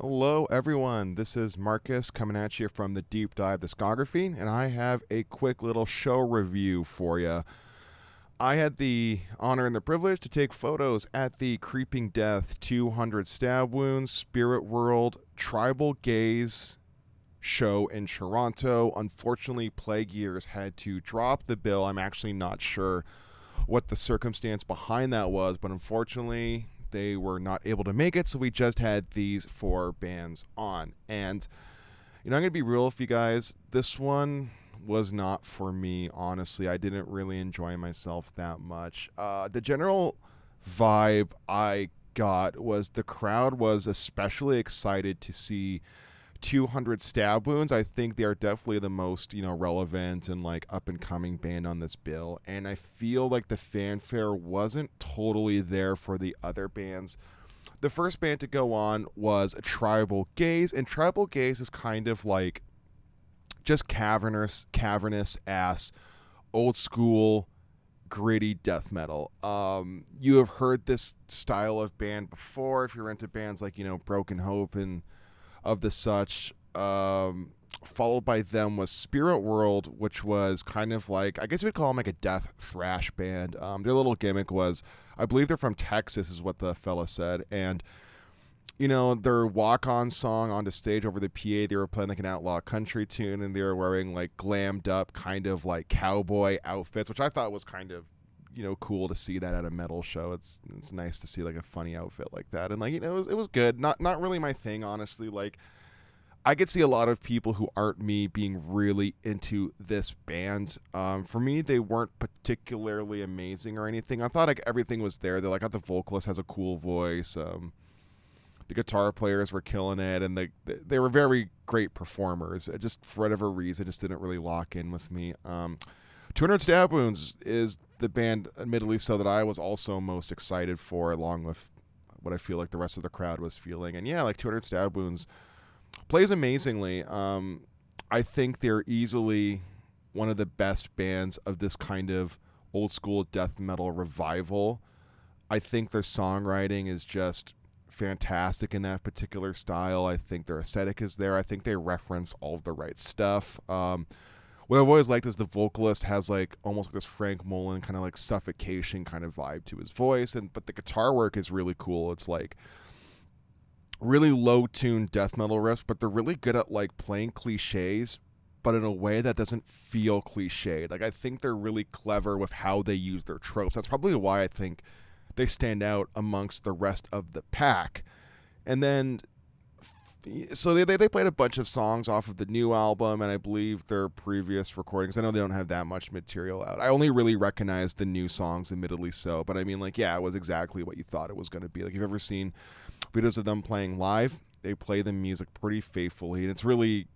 Hello, everyone. This is Marcus coming at you from the Deep Dive Discography, and I have a quick little show review for you. I had the honor and the privilege to take photos at the Creeping Death 200 Stab Wounds Spirit World Tribal Gaze show in Toronto. Unfortunately, Plague Years had to drop the bill. I'm actually not sure what the circumstance behind that was, but unfortunately, they were not able to make it, so we just had these four bands on. And, I'm going to be real with you guys. This one was not for me, honestly. I didn't really enjoy myself that much. The general vibe I got was the crowd was especially excited to see 200 Stab Wounds. I think they are definitely the most, relevant and up and coming band on this bill. And I feel like the fanfare wasn't totally there for the other bands. The first band to go on was Tribal Gaze, and Tribal Gaze is kind of like just cavernous ass, old school, gritty death metal. You have heard this style of band before if you're into bands like, Broken Hope and of the such. Followed by them was Spirit World, which was kind of like, I guess we'd call them like a death thrash band. Their little gimmick was, I believe they're from Texas is what the fella said, and their walk-on song onto stage over the PA, they were playing like an outlaw country tune, and they were wearing like glammed up kind of like cowboy outfits, which I thought was kind of cool to see that at a metal show. It's nice to see like a funny outfit like that, and it was good. Not really my thing, honestly. Like, I could see a lot of people who aren't me being really into this band. For me, they weren't particularly amazing or anything. I thought like everything was there. They're like, the vocalist has a cool voice. The guitar players were killing it, and they were very great performers. Just for whatever reason, it just didn't really lock in with me. 200 Stab Wounds is the band, admittedly so, that I was also most excited for, along with what I feel like the rest of the crowd was feeling. And yeah, like 200 Stab Wounds plays amazingly. I think they're easily one of the best bands of this kind of old school death metal revival. I think their songwriting is just fantastic in that particular style. I think their aesthetic is there. I think they reference all of the right stuff. What I've always liked is the vocalist has like almost like this Frank Mullen kind of like suffocation kind of vibe to his voice, but the guitar work is really cool. It's like really low tuned death metal riffs, but they're really good at like playing cliches, but in a way that doesn't feel cliched. Like, I think they're really clever with how they use their tropes. That's probably why I think they stand out amongst the rest of the pack. And then so they played a bunch of songs off of the new album, and I believe their previous recordings. I know they don't have that much material out. I only really recognize the new songs, admittedly so. But I mean, like, yeah, it was exactly what you thought it was going to be. Like, if you've ever seen videos of them playing live, they play the music pretty faithfully, and it's really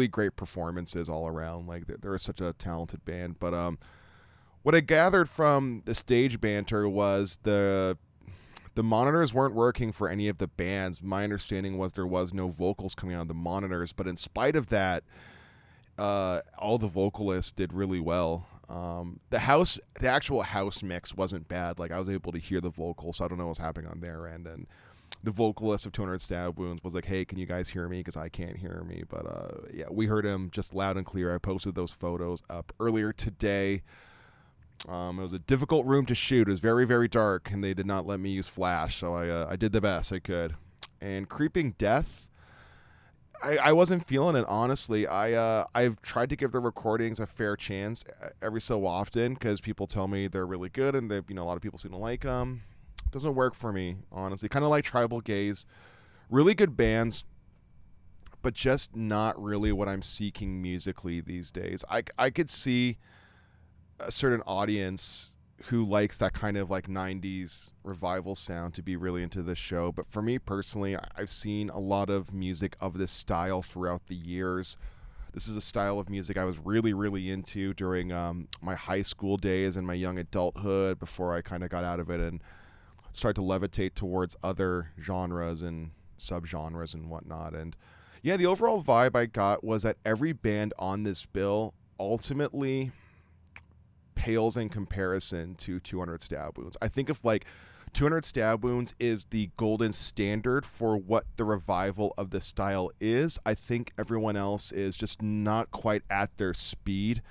great performances all around. Like, they're such a talented band. But what I gathered from the stage banter was the monitors weren't working for any of the bands. My understanding was there was no vocals coming out of the monitors, but in spite of that, all the vocalists did really well. The actual house mix wasn't bad. Like, I was able to hear the vocals, so I don't know what's happening on their end. And the vocalist of 200 Stab Wounds was like, "Hey, can you guys hear me? Because I can't hear me." But yeah, we heard him just loud and clear. I posted those photos up earlier today. It was a difficult room to shoot. It was very, very dark, and they did not let me use flash, so I did the best I could. And Creeping Death, I wasn't feeling it, honestly. I've tried to give the recordings a fair chance every so often because people tell me they're really good, and a lot of people seem to like them. It doesn't work for me, honestly. Kind of like Tribal Gaze, really good bands, but just not really what I'm seeking musically these days. I could see a certain audience who likes that kind of like 90s revival sound to be really into this show, but for me personally, I've seen a lot of music of this style throughout the years. This is a style of music I was really, really into during my high school days and my young adulthood before I kind of got out of it and started to levitate towards other genres and subgenres and whatnot. And yeah, the overall vibe I got was that every band on this bill ultimately pales in comparison to 200 Stab Wounds. I think if like 200 Stab Wounds is the golden standard for what the revival of the style is. I think everyone else is just not quite at their speed.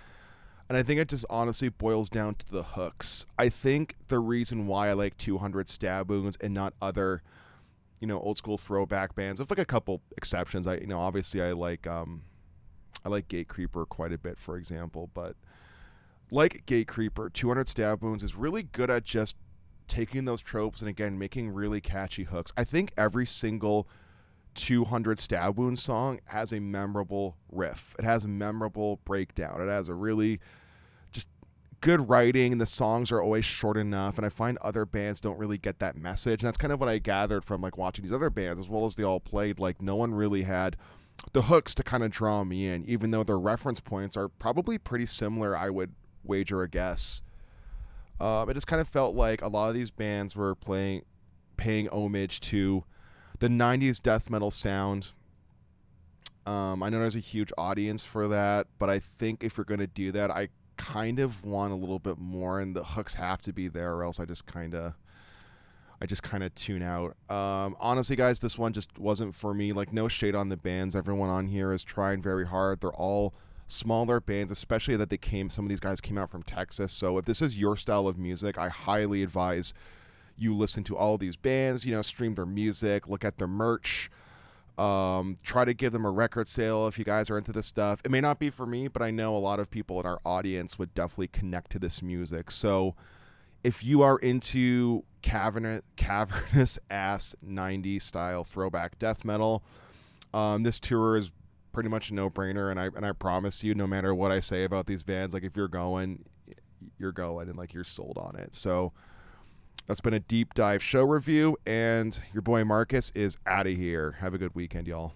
And I think it just honestly boils down to the hooks. I think the reason why I like 200 Stab Wounds and not other, old school throwback bands, with like a couple exceptions. Obviously I like Gate Creeper quite a bit, for example, but like Gate Creeper, 200 Stab Wounds is really good at just taking those tropes and again making really catchy hooks. I think every single 200 Stab Wounds song has a memorable riff. It has a memorable breakdown. It has a really just good writing, and the songs are always short enough, and I find other bands don't really get that message. And that's kind of what I gathered from like watching these other bands, as well as they all played. Like, no one really had the hooks to kind of draw me in, even though their reference points are probably pretty similar, I would wager a guess. It just kind of felt like a lot of these bands were paying homage to the 90s death metal sound. I know there's a huge audience for that, but I think if you're going to do that, I kind of want a little bit more, and the hooks have to be there, or else I just kind of tune out. Honestly, guys, this one just wasn't for me. Like, no shade on the bands. Everyone on here is trying very hard. They're all smaller bands, especially that some of these guys came out from Texas. So if this is your style of music, I highly advise you listen to all these bands, stream their music, look at their merch, try to give them a record sale if you guys are into this stuff. It may not be for me, but I know a lot of people in our audience would definitely connect to this music. So if you are into cavernous ass 90s style throwback death metal, this tour is pretty much a no-brainer, and I promise you, no matter what I say about these bands, like, if you're going, and like, you're sold on it. So that's been a deep dive show review, and your boy Marcus is out of here. Have a good weekend, y'all.